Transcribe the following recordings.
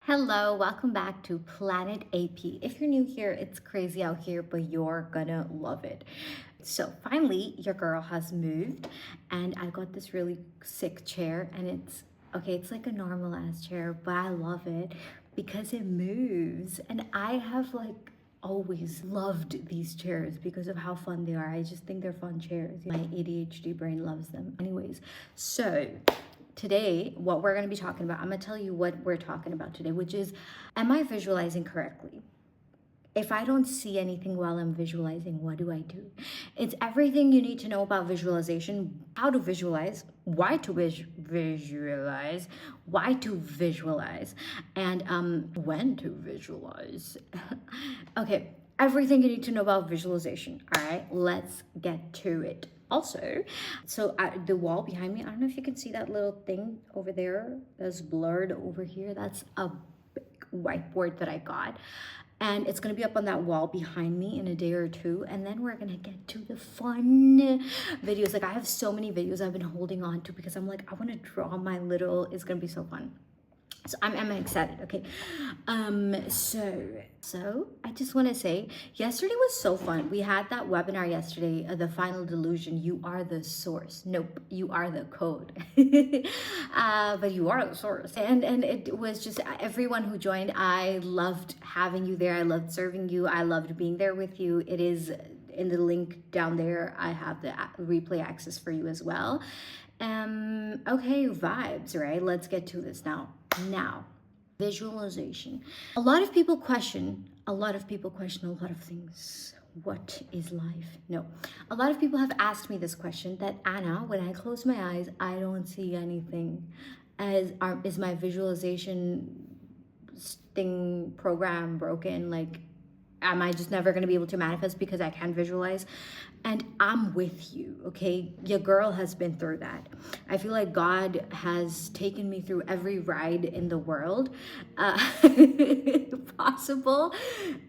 Hello, welcome back to Planet AP. If you're new here, it's crazy out here, but you're gonna love it. So finally, your girl has moved and I got this really sick chair and it's like a normal ass chair, but I love it because it moves. And I have like always loved these chairs because of how fun they are. I just think they're fun chairs. My ADHD brain loves them. Anyways, so today, what we're going to be talking about, I'm going to tell you what we're talking about today, which is, am I visualizing correctly? If I don't see anything while I'm visualizing, what do I do? It's everything you need to know about visualization, how to visualize, why to visualize, why to visualize, and when to visualize. Okay, everything you need to know about visualization. All right, let's get to it. Also, the wall behind me, I don't know if you can see that little thing over there that's blurred over here. That's a big whiteboard that I got. And it's going to be up on that wall behind me in a day or two. And then we're going to get to the fun videos. Like, I have so many videos I've been holding on to because I'm like, I want to draw my little, it's going to be so fun. So I'm excited. Okay. So I just want to say yesterday was so fun. We had that webinar yesterday, the final delusion. You are the source. Nope, you are the code. But you are the source. And it was just everyone who joined. I loved having you there. I loved serving you. I loved being there with you. It is in the link down there. I have the replay access for you as well. Okay, vibes, right? Let's get to this now. Visualization. A lot of people question a lot of things. What is life? No. A lot of people have asked me this question that, Anna, when I close my eyes, I don't see anything. Is my visualization thing program broken? Like, am I just never going to be able to manifest because I can't visualize? And I'm with you, okay? Your girl has been through that. I feel like God has taken me through every ride in the world possible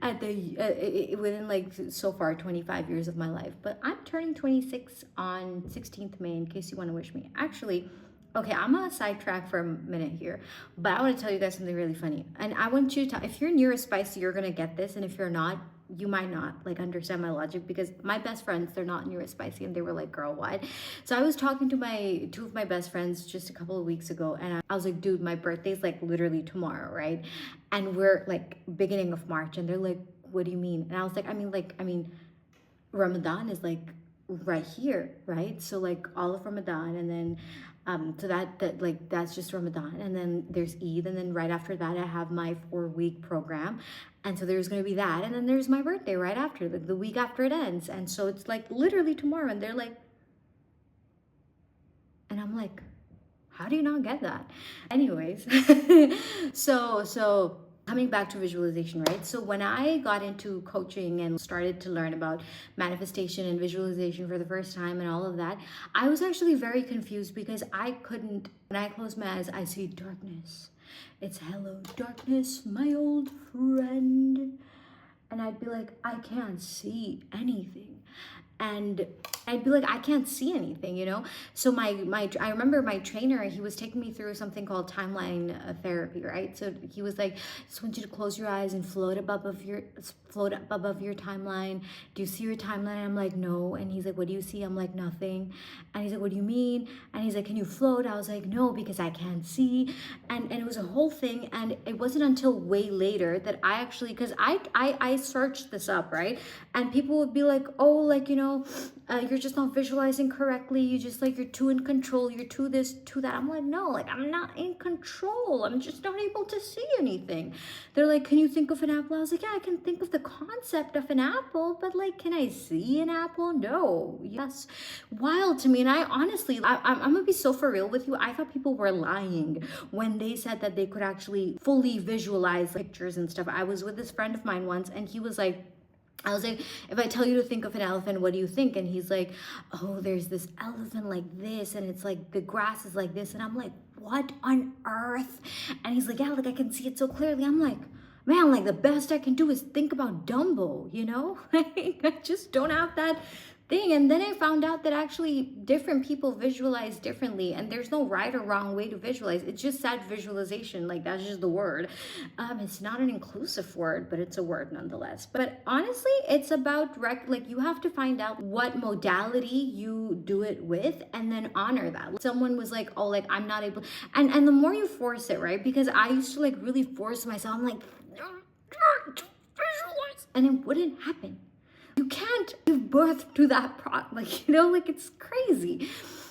within like so far 25 years of my life. But I'm turning 26 on 16th May, in case you want to wish me. Actually, okay, I'm gonna sidetrack for a minute here, but I want to tell you guys something really funny. And I want you to, if you're neurospicy, you're gonna get this, and if you're not, you might not like understand my logic, because my best friends, they're not neurospicy, and they were like, girl, what? So I was talking to two of my best friends just a couple of weeks ago, and I was like, dude, my birthday's like literally tomorrow, right? And we're like beginning of March, and they're like, what do you mean? And I was like, I mean Ramadan is like right here, right? So like all of Ramadan, and then so that like that's just Ramadan, and then there's Eid, and then right after that I have my 4-week program, and so there's gonna be that, and then there's my birthday right after, the week after it ends, and so it's like literally tomorrow, and they're like, and I'm like, how do you not get that? Anyways, so coming back to visualization, right? So when I got into coaching and started to learn about manifestation and visualization for the first time and all of that, I was actually very confused because I couldn't, when I close my eyes, I see darkness. It's hello, darkness, my old friend. And I'd be like, I can't see anything. And I'd be like, I can't see anything, you know? So I remember my trainer, he was taking me through something called timeline therapy, right? So he was like, just want you to close your eyes and float up above your timeline. Do you see your timeline? And I'm like, no. And he's like, what do you see? I'm like, nothing. And he's like, what do you mean? And he's like, can you float? I was like, no, because I can't see. And it was a whole thing. And it wasn't until way later that I actually, because I searched this up, right? And people would be like, oh, like, you know, you're just not visualizing correctly. You just like, you're too in control. You're too this, too that. I'm like, no, like I'm not in control. I'm just not able to see anything. They're like, can you think of an apple? I was like, yeah, I can think of the concept of an apple, but like, can I see an apple? No. Yes. Wild to me. And I honestly, I'm gonna be so for real with you. I thought people were lying when they said that they could actually fully visualize pictures and stuff. I was with this friend of mine once, and he was like, I was like, if I tell you to think of an elephant, what do you think? And he's like, oh, there's this elephant like this, and it's like the grass is like this. And I'm like, what on earth? And he's like, yeah, like I can see it so clearly. I'm like, man, like the best I can do is think about Dumbo, you know? I just don't have that thing. And then I found out that actually different people visualize differently, and there's no right or wrong way to visualize. It's just that visualization, like that's just the word. It's not an inclusive word, but it's a word nonetheless. But honestly, it's about like you have to find out what modality you do it with and then honor that. Someone was like, oh, like I'm not able, and the more you force it, right? Because I used to like really force myself. I'm like, visualize, and it wouldn't happen. You can't give birth to that like, you know, like it's crazy.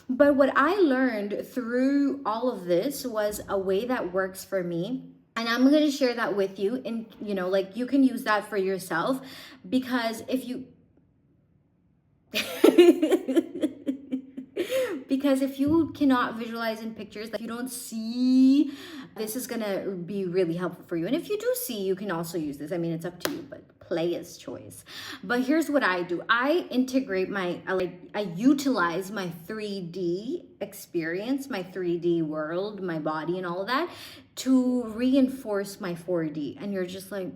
But what I learned through all of this was a way that works for me. And I'm going to share that with you. And, you know, like you can use that for yourself, because if you, because if you cannot visualize in pictures, like you don't see, this is gonna be really helpful for you. And if you do see, you can also use this. I mean, it's up to you, but player's choice. But here's what I do. I integrate I utilize my 3D experience, my 3D world, my body and all of that to reinforce my 4D. And you're just like,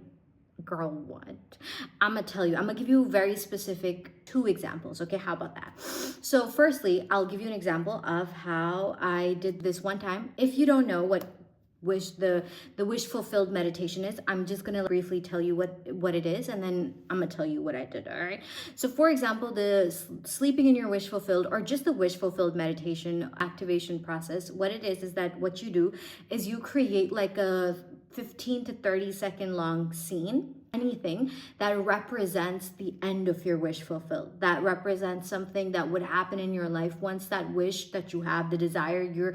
girl, what? I'm gonna tell you, I'm gonna give you very specific 2 examples. Okay, how about that? So firstly, I'll give you an example of how I did this one time. If you don't know what the wish fulfilled meditation is, I'm just gonna briefly tell you what it is, and then I'm gonna tell you what I did. All right, so for example, the sleeping in your wish fulfilled, or just the wish fulfilled meditation activation process, what it is that what you do is you create like a 15 to 30 second long scene, anything that represents the end of your wish fulfilled, that represents something that would happen in your life once that wish that you have, the desire you're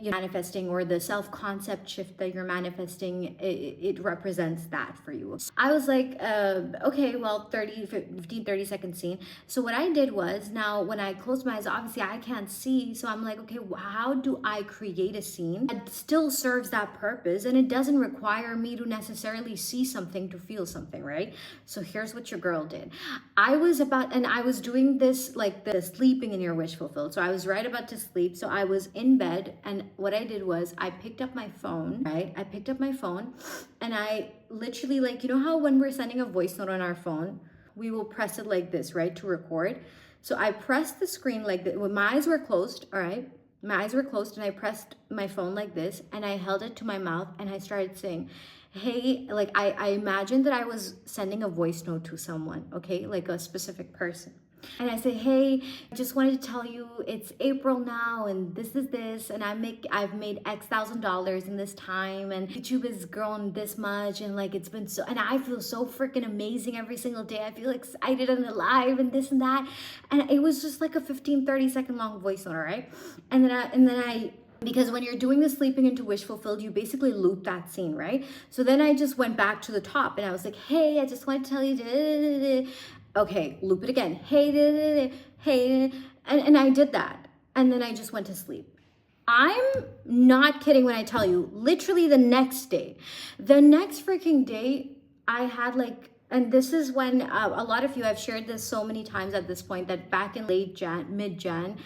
manifesting, or the self-concept shift that you're manifesting, it represents that for you. I was like, okay, well, 15-30 second scene. So what I did was, now when I closed my eyes, obviously I can't see, so I'm like, okay, how do I create a scene that still serves that purpose, and it doesn't require me to necessarily see something to feel something, right? So here's what your girl did. I was doing this, like the sleeping in your wish fulfilled. So I was right about to sleep. So I was in bed, and what I did was I picked up my phone, right? I picked up my phone, and I literally, like, you know how when we're sending a voice note on our phone, we will press it like this, right? To record. So I pressed the screen like that when my eyes were closed, all right? My eyes were closed, and I pressed my phone like this, and I held it to my mouth, and I started saying, hey, like I imagined that I was sending a voice note to someone, okay, like a specific person. And I say, hey, I just wanted to tell you it's April now, and this is this, and I've made X $1,000 in this time, and YouTube has grown this much, and like it's been so, and I feel so freaking amazing every single day. I feel excited and alive and this and that. And it was just like a 15-30 second long voice note, right? And then I because when you're doing the sleeping into wish fulfilled, you basically loop that scene, right? So then I just went back to the top, and I was like, hey, I just want to tell you, okay, loop it again. Hey, hey, and I did that. And then I just went to sleep. I'm not kidding when I tell you, literally the next freaking day, I had like, and this is when a lot of you, I've shared this so many times at this point, that back in mid-Jan,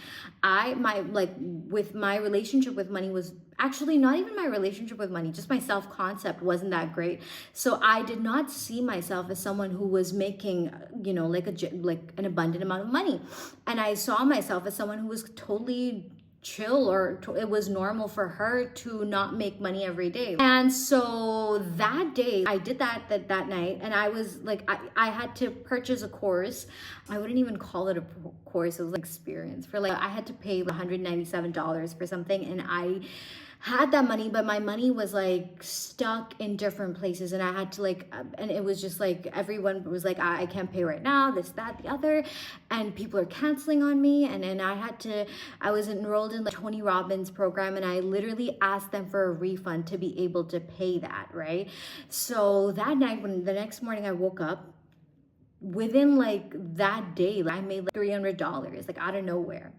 with my relationship with money was actually not even my relationship with money, just my self-concept wasn't that great. So I did not see myself as someone who was making, you know, like an abundant amount of money. And I saw myself as someone who was totally chill, or it was normal for her to not make money every day. And so that day I did that night, and I was like, I had to purchase a course. I wouldn't even call it a course, it was an experience. For like, I had to pay $197 for something, and I had that money, but my money was like stuck in different places, and I had to like, and it was just like, everyone was like, I can't pay right now, this, that, the other, and people are canceling on me. And then I was enrolled in the Tony Robbins program, and I literally asked them for a refund to be able to pay that, right? So that night, when the next morning I woke up, within like that day, I made like $300, like out of nowhere.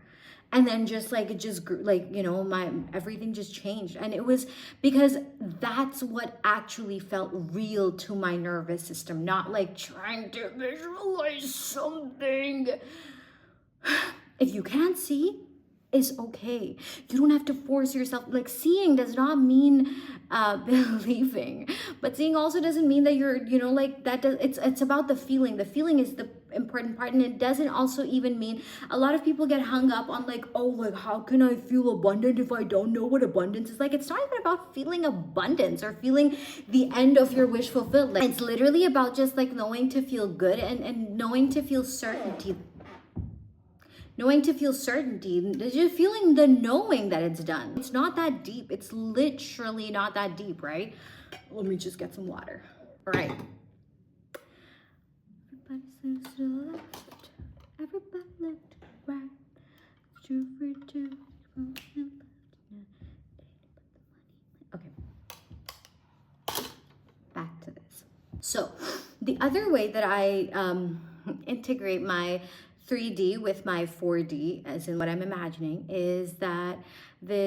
And then just like, it just grew, like, you know, everything just changed. And it was because that's what actually felt real to my nervous system, not like trying to visualize something. If you can't see, is okay. You don't have to force yourself. Like, seeing does not mean believing, but seeing also doesn't mean that you're, you know, like that does, it's about the feeling. The feeling is the important part, and it doesn't also even mean, a lot of people get hung up on like, oh, like how can I feel abundant if I don't know what abundance is? Like, it's not even about feeling abundance or feeling the end of your wish fulfilled. Like, it's literally about just like knowing to feel good and knowing to feel certainty. Knowing to feel certainty, just feeling the knowing that it's done. It's not that deep. It's literally not that deep, right? Let me just get some water. All right. Everybody says to the left, everybody left, right. Okay. Back to this. So the other way that I integrate my 3D with my 4D, as in what I'm imagining, is that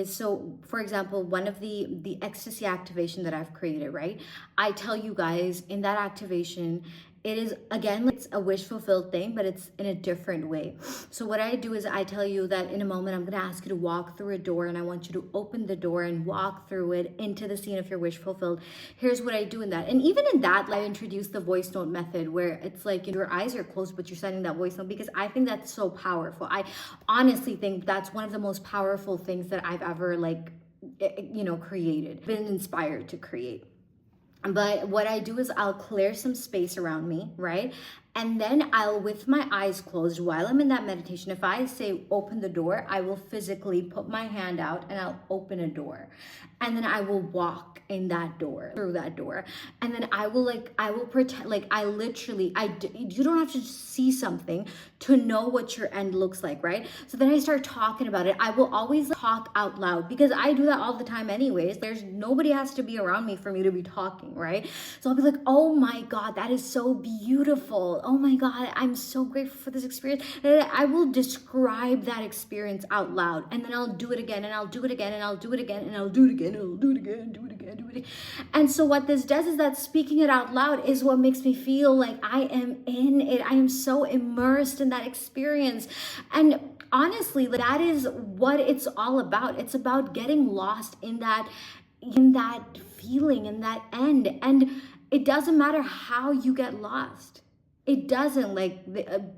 so for example, one of the ecstasy activation that I've created, right? I tell you guys in that activation, it is, again, it's a wish fulfilled thing, but it's in a different way. So what I do is I tell you that in a moment, I'm going to ask you to walk through a door, and I want you to open the door and walk through it into the scene of your wish fulfilled. Here's what I do in that. And even in that, I introduced the voice note method, where it's like your eyes are closed, but you're sending that voice note, because I think that's so powerful. I honestly think that's one of the most powerful things that I've ever, like, you know, created, been inspired to create. But what I do is I'll clear some space around me, right? And then I'll, with my eyes closed, while I'm in that meditation, if I say open the door, I will physically put my hand out and I'll open a door. And then I will walk in that door, through that door. And then I will pretend, like you don't have to see something to know what your end looks like, right? So then I start talking about it. I will always talk out loud, because I do that all the time anyways. Nobody has to be around me for me to be talking, right? So I'll be like, oh my God, that is so beautiful. Oh my God, I'm so grateful for this experience. And I will describe that experience out loud, and then I'll do it again, and I'll do it again, and I'll do it again, and I'll do it again, and I'll do it again, do it again, do it again. And so what this does is that speaking it out loud is what makes me feel like I am in it. I am so immersed in that experience. And honestly, that is what it's all about. It's about getting lost in that feeling, in that end. And it doesn't matter how you get lost. It doesn't, like,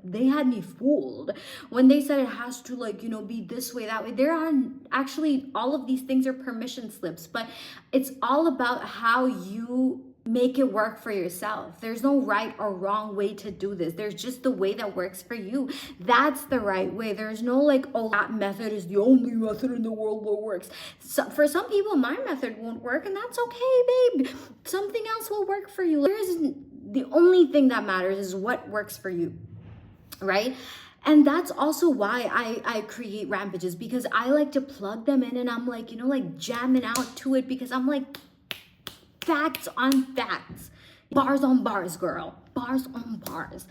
they had me fooled when they said it has to, like, you know, be this way, that way. There are actually, all of these things are permission slips, but it's all about how you make it work for yourself. There's no right or wrong way to do this. There's just the way that works for you. That's the right way. There's no like, oh, that method is the only method in the world that works. So for some people, my method won't work, and that's okay, babe. Something else will work for you. The only thing that matters is what works for you, right? And that's also why I create rampages, because I like to plug them in, and I'm like, you know, like jamming out to it, because I'm like, facts on facts, bars on bars, girl, bars on bars.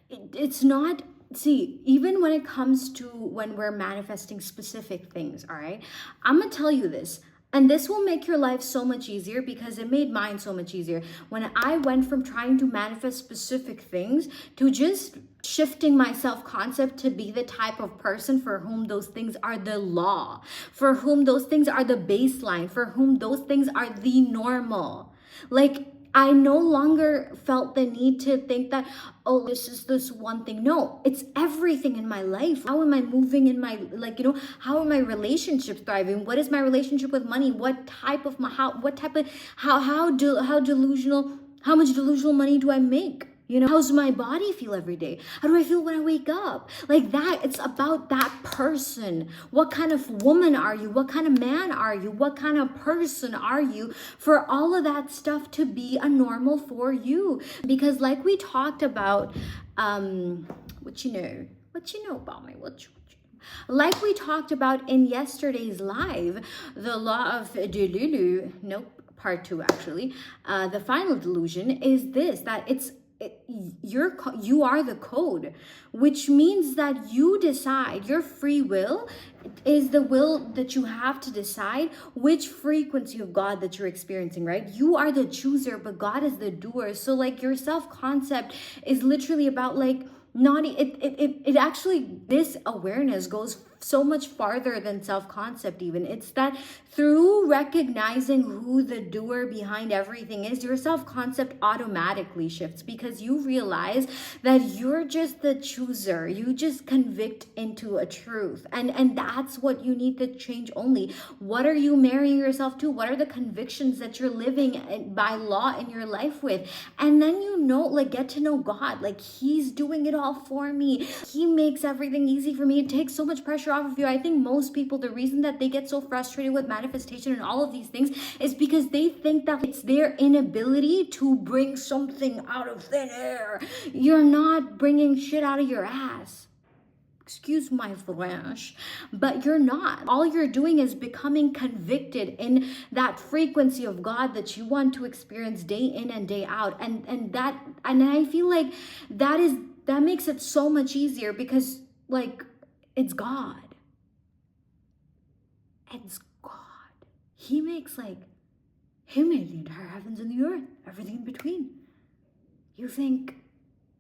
It's not, see, even when it comes to when we're manifesting specific things, all right, I'm gonna tell you this. And this will make your life so much easier, because it made mine so much easier. When I went from trying to manifest specific things to just shifting my self-concept to be the type of person for whom those things are the law, for whom those things are the baseline, for whom those things are the normal. Like, I no longer felt the need to think that, oh, this is this one thing. No, it's everything in my life. How am I moving in my, like, you know, how are my relationships thriving? What is my relationship with money? What type of, how delusional, how much delusional money do I make? You know, how's my body feel every day? How do I feel when I wake up? Like that, it's about that person. What kind of woman are you? What kind of man are you? What kind of person are you for all of that stuff to be a normal for you? Because like we talked about, what you know about me, like we talked about in yesterday's live, the law of Delulu, nope, part 2 actually, the final delusion is this, that you are the code, which means that you decide. Your free will is the will that you have to decide which frequency of God that you're experiencing, right? You are the chooser, but God is the doer. So like your self-concept is literally about like not it actually, this awareness goes so much farther than self-concept even. It's that through recognizing who the doer behind everything is, your self-concept automatically shifts because you realize that you're just the chooser. You just convict into a truth. And that's what you need to change only. What are you marrying yourself to? What are the convictions that you're living by law in your life with? And then like get to know God. Like he's doing it all for me. He makes everything easy for me. It takes so much pressure off of you. I think most people, the reason that they get so frustrated with manifestation and all of these things is because they think that it's their inability to bring something out of thin air. You're not bringing shit out of your ass. Excuse my French, but you're not. All you're doing is becoming convicted in that frequency of God that you want to experience day in and day out. And I feel like that makes it so much easier because like it's God. It's God. He made the entire heavens and the earth, everything in between. You think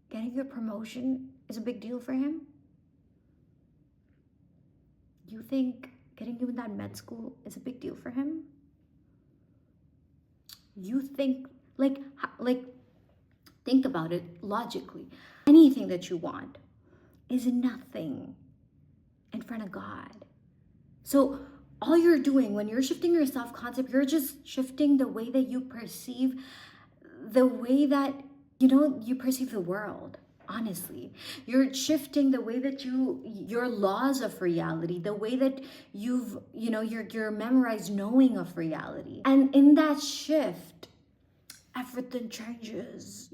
getting your promotion is a big deal for him? You think getting you in that med school is a big deal for him? You think, like think about it logically. Anything that you want is nothing in front of God. So all you're doing when you're shifting your self-concept, you're just shifting the way that you perceive, the way that, you perceive the world. Honestly, you're shifting the way that your laws of reality, the way that you're memorized knowing of reality. And in that shift, everything changes,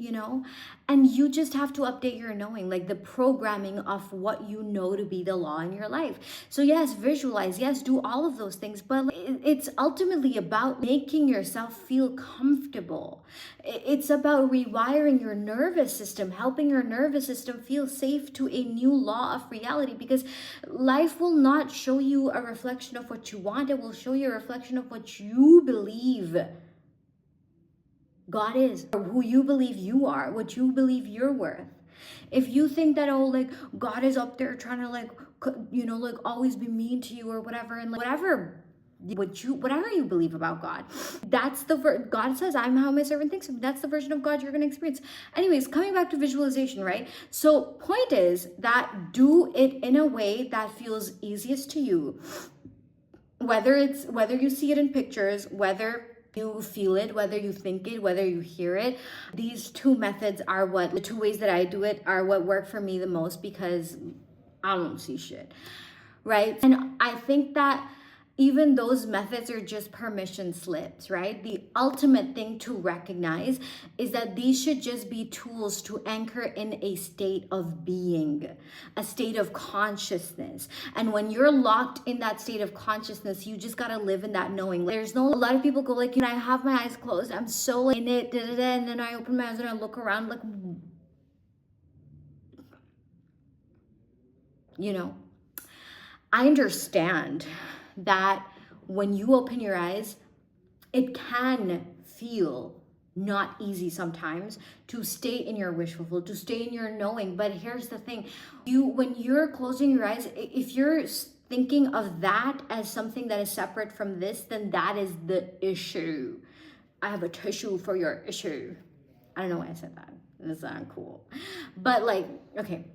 and you just have to update your knowing, like the programming of what you know to be the law in your life. So yes, visualize, yes, do all of those things, but it's ultimately about making yourself feel comfortable. It's about rewiring your nervous system, helping your nervous system feel safe to a new law of reality, because life will not show you a reflection of what you want. It will show you a reflection of what you believe God is, or who you believe you are, what you believe you're worth. If you think that, God is up there trying to always be mean to you or whatever, and whatever you believe about God, that's God says, I'm how my servant thinks of me. That's the version of God you're going to experience. Anyways, coming back to visualization, right? So point is that do it in a way that feels easiest to you. Whether you see it in pictures, whether you feel it, whether you think it, whether you hear it. These two methods are the two ways that I do it are what work for me the most, because I don't see shit, right? And I think that even those methods are just permission slips, right? The ultimate thing to recognize is that these should just be tools to anchor in a state of being, a state of consciousness. And when you're locked in that state of consciousness, you just gotta live in that knowing. A lot of people go I have my eyes closed, I'm so in it, and then I open my eyes and I look around I understand that when you open your eyes, it can feel not easy sometimes to stay in your wish fulfilled, to stay in your knowing. But here's the thing, when you're closing your eyes, if you're thinking of that as something that is separate from this, then that is the issue. I have a tissue for your issue. I don't know why I said that. That's not cool. But okay.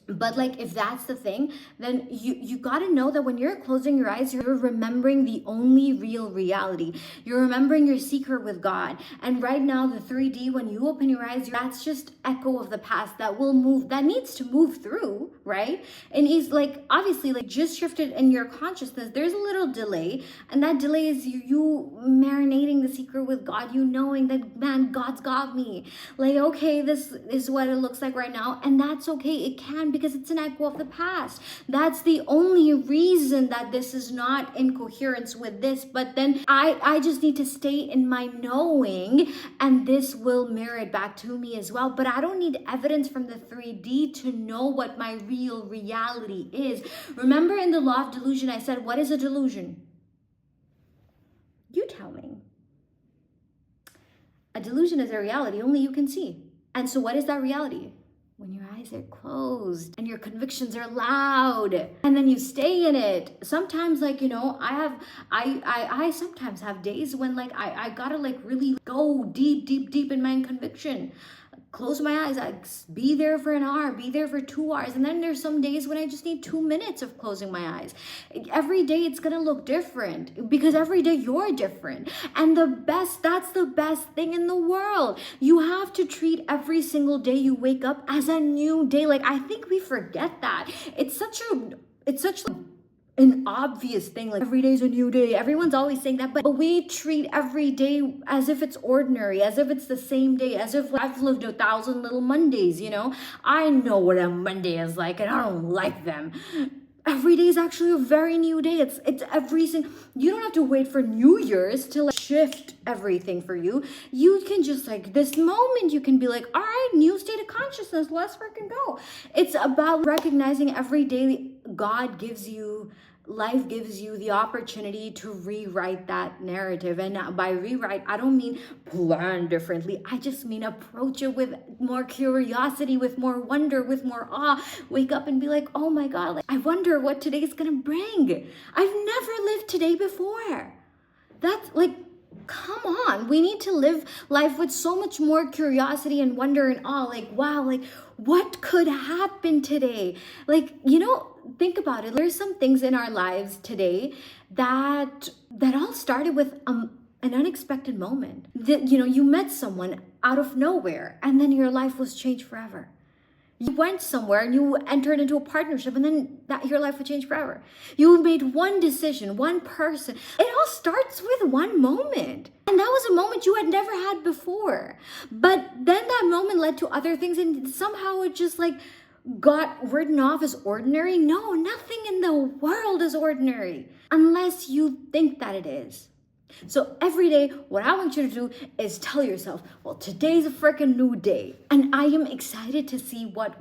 But if that's the thing, then you got to know that when you're closing your eyes, you're remembering the only real reality. You're remembering your secret with God. And right now, the 3D, when you open your eyes, that's just echo of the past that will move, that needs to move through, right? And he's obviously just shifted in your consciousness. There's a little delay, and that delay is you marinating the secret with God, you knowing that, man, God's got me. Okay, this is what it looks like right now, and that's okay. It can, because it's an echo of the past. That's the only reason that this is not in coherence with this. But then I just need to stay in my knowing, and this will mirror it back to me as well. But I don't need evidence from the 3D to know what my real reality is. Remember in the law of delusion, I said, what is a delusion? You tell me. A delusion is a reality only you can see. And so what is that reality? when your eyes are closed and your convictions are loud, and then you stay in it. Sometimes, like, you know, I sometimes have days when, like, I gotta, like, really go deep in my conviction. Close my eyes, I be there for an hour, be there for 2 hours. And then there's some days when I just need 2 minutes of closing my eyes. Every day it's gonna look different, because every day you're different. And that's the best thing in the world. You have to treat every single day you wake up as a new day. Like, I think we forget that. It's such an obvious thing, like every day's a new day. Everyone's always saying that, but we treat every day as if it's ordinary, as if it's the same day, as if I've lived 1,000 little Mondays, you know? I know what a Monday is like, and I don't like them. Every day is actually a very new day. It's every single, you don't have to wait for New Year's to, like, shift everything for you. You can just, like, this moment, you can be like, all right, new state of consciousness, let's freaking go. It's about recognizing every day God gives you, life gives you the opportunity to rewrite that narrative. And by rewrite, I don't mean plan differently. I just mean approach it with more curiosity, with more wonder, with more awe. Wake up and be like, oh my God, like, I wonder what today's gonna bring. I've never lived today before. That's like, come on. We need to live life with so much more curiosity and wonder and awe. Like, wow, like, what could happen today? Like, you know, think about it. There's some things in our lives today that all started with an unexpected moment. That, you know, you met someone out of nowhere, and then your life was changed forever. You went somewhere and you entered into a partnership, and then your life would change forever. You made one decision, one person. It all starts with one moment. And that was a moment you had never had before. But then that moment led to other things, and somehow it just, like, got written off as ordinary. No, nothing in the world is ordinary unless you think that it is. So every day, what I want you to do is tell yourself, well, today's a freaking new day. And I am excited to see what,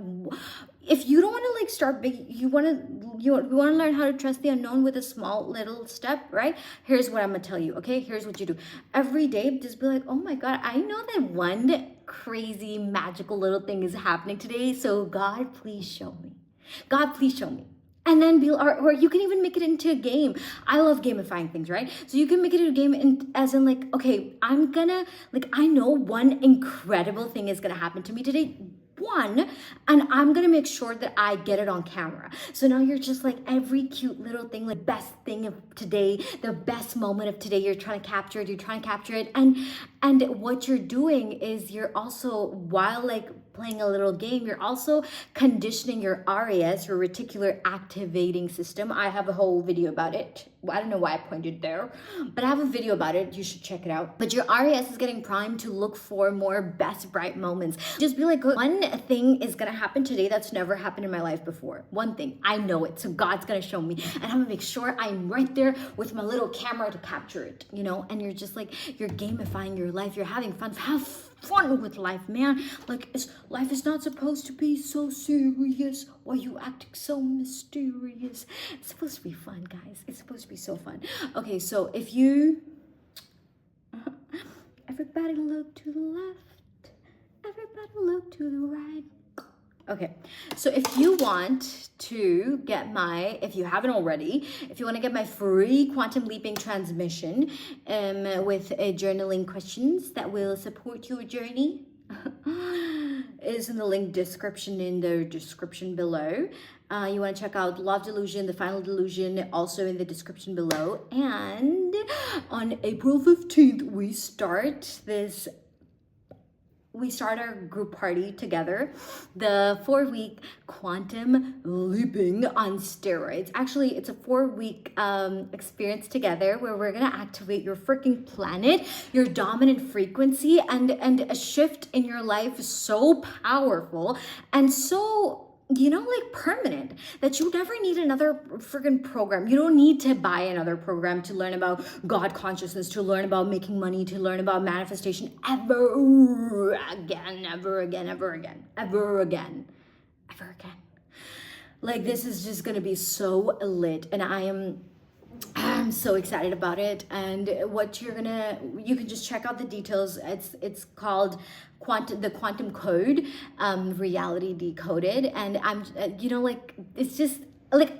if you don't want to, like, start big, you want to learn how to trust the unknown with a small little step, right? Here's what I'm going to tell you, okay? Here's what you do. Every day, just be like, oh my God, I know that one crazy magical little thing is happening today. So God, please show me. God, please show me. And then or you can even make it into a game. I love gamifying things, right? So you can make it into a game, as in, like, okay, I'm gonna, like, I know one incredible thing is gonna happen to me today. And I'm gonna make sure that I get it on camera. So now you're just like, every cute little thing, like, best thing of today, the best moment of today, you're trying to capture it. And what you're doing is you're also, while, like, playing a little game, you're also conditioning your RAS, your reticular activating system. I have a whole video about it. I don't know why I pointed there, but I have a video about it. You should check it out. But your RAS is getting primed to look for more best bright moments. Just be like, one thing is gonna happen today that's never happened in my life before. One thing, I know it, so God's gonna show me, and I'm gonna make sure I'm right there with my little camera to capture it, you know? And you're just like, you're gamifying your life. You're having fun. Have fun with life, man. Like, life is not supposed to be so serious. Why are you acting so mysterious? It's supposed to be fun, guys. It's supposed to be so fun. Okay, so if you, everybody look to the left, everybody look to the right. Okay, so if you want to get if you haven't already, if you want to get my free quantum leaping transmission with journaling questions that will support your journey, is in the link in the description below. You want to check out Love Delusion, The Final Delusion, also in the description below. And on April 15th, we start our group party together, the 4-week quantum leaping on steroids. Actually, it's a 4-week experience together where we're gonna activate your freaking planet, your dominant frequency, and a shift in your life so powerful and so, you know, like, permanent, that you never need another freaking program. You don't need to buy another program to learn about God consciousness, to learn about making money, to learn about manifestation ever again. Like, this is just gonna be so lit, and I am I'm so excited about it. And you can just check out the details. It's called the quantum code, reality decoded. And like, it's just like,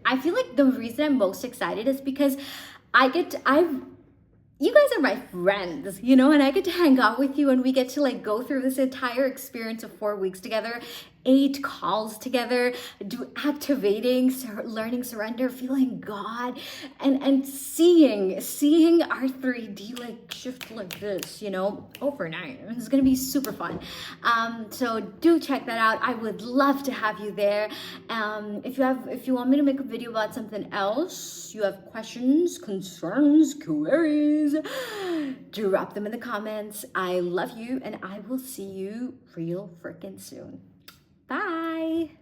I feel like the reason I'm most excited is because I've you guys are my friends, and I get to hang out with you, and we get to like go through this entire experience of 4 weeks together, 8 calls together, do activating, learning surrender, feeling God, and seeing our 3D like shift like this, overnight. It's gonna be super fun. So do check that out. I would love to have you there. If you want me to make a video about something else, you have questions, concerns, queries, drop them in the comments. I love you, and I will see you real freaking soon. Bye.